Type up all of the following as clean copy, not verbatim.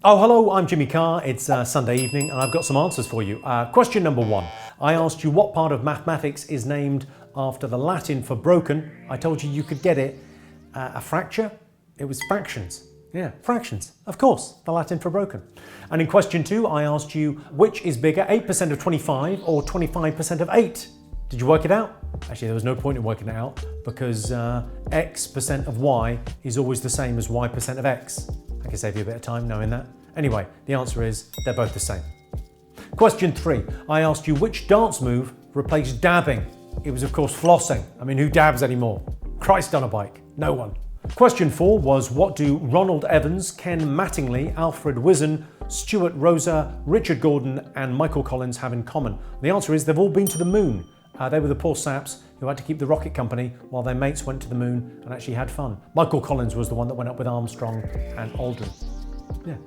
Oh, hello, I'm Jimmy Carr. It's Sunday evening and I've got some answers for you. Question number 1. I asked you what part of mathematics is named after the Latin for broken. I told you could get it. A fracture? It was fractions. Yeah, fractions. Of course, the Latin for broken. And in question 2, I asked you which is bigger, 8% of 25 or 25% of 8? Did you work it out? Actually, there was no point in working it out because x percent of y is always the same as y percent of x. I can save you a bit of time knowing that. Anyway, the answer is they're both the same. Question 3, I asked you which dance move replaced dabbing. It was of course flossing. I mean, who dabs anymore? Christ on a bike, no one. Question 4 was what do Ronald Evans, Ken Mattingly, Alfred Wizen, Stuart Rosa, Richard Gordon and Michael Collins have in common? The answer is they've all been to the moon. They were the poor saps who had to keep the rocket company while their mates went to the moon and actually had fun. Michael Collins was the one that went up with Armstrong and Aldrin. Yeah,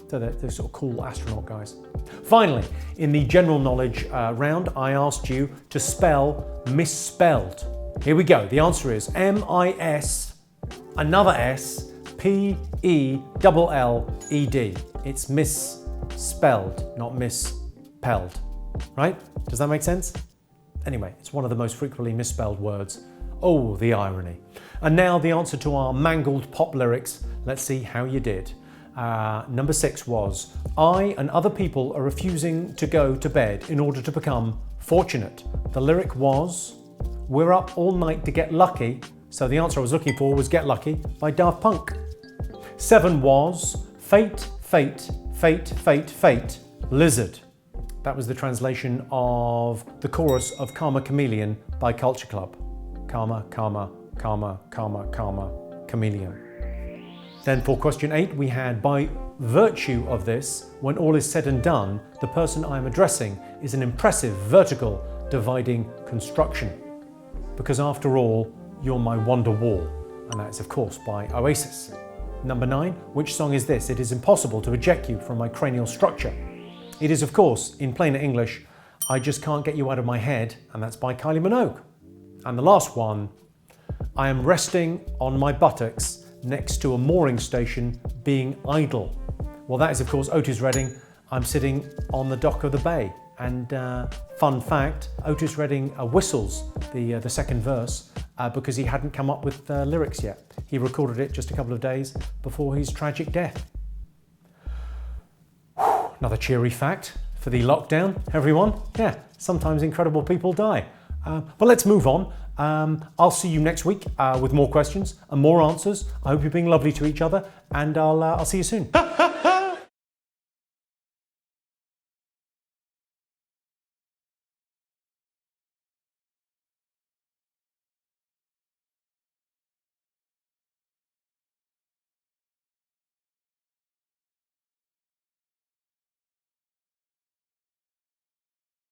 so they're sort of cool astronaut guys. Finally, in the general knowledge round, I asked you to spell misspelled. Here we go. The answer is M-I-S, another S, P-E-L-L-E-D. It's misspelled, not misspelled. Right? Does that make sense? Anyway, it's one of the most frequently misspelled words. Oh, the irony. And now the answer to our mangled pop lyrics. Let's see how you did. Number 6 was, I and other people are refusing to go to bed in order to become fortunate. The lyric was, we're up all night to get lucky. So the answer I was looking for was Get Lucky by Daft Punk. 7 was, fate, fate, fate, fate, fate, lizard. That was the translation of the chorus of Karma Chameleon by Culture Club. Karma, karma, karma, karma, karma, chameleon. Then for question 8, we had by virtue of this, when all is said and done, the person I am addressing is an impressive vertical dividing construction. Because after all, you're my wonder wall. And that is of course by Oasis. Number 9, which song is this? It is impossible to eject you from my cranial structure. It is, of course, in plainer English, I Just Can't Get You Out of My Head, and that's by Kylie Minogue. And the last one, I am resting on my buttocks next to a mooring station being idle. Well, that is, of course, Otis Redding. I'm sitting on the dock of the bay. And fun fact, Otis Redding whistles the second verse because he hadn't come up with lyrics yet. He recorded it just a couple of days before his tragic death. Another cheery fact for the lockdown, everyone. Yeah, sometimes incredible people die. But let's move on. I'll see you next week with more questions and more answers. I hope you're being lovely to each other, and I'll see you soon.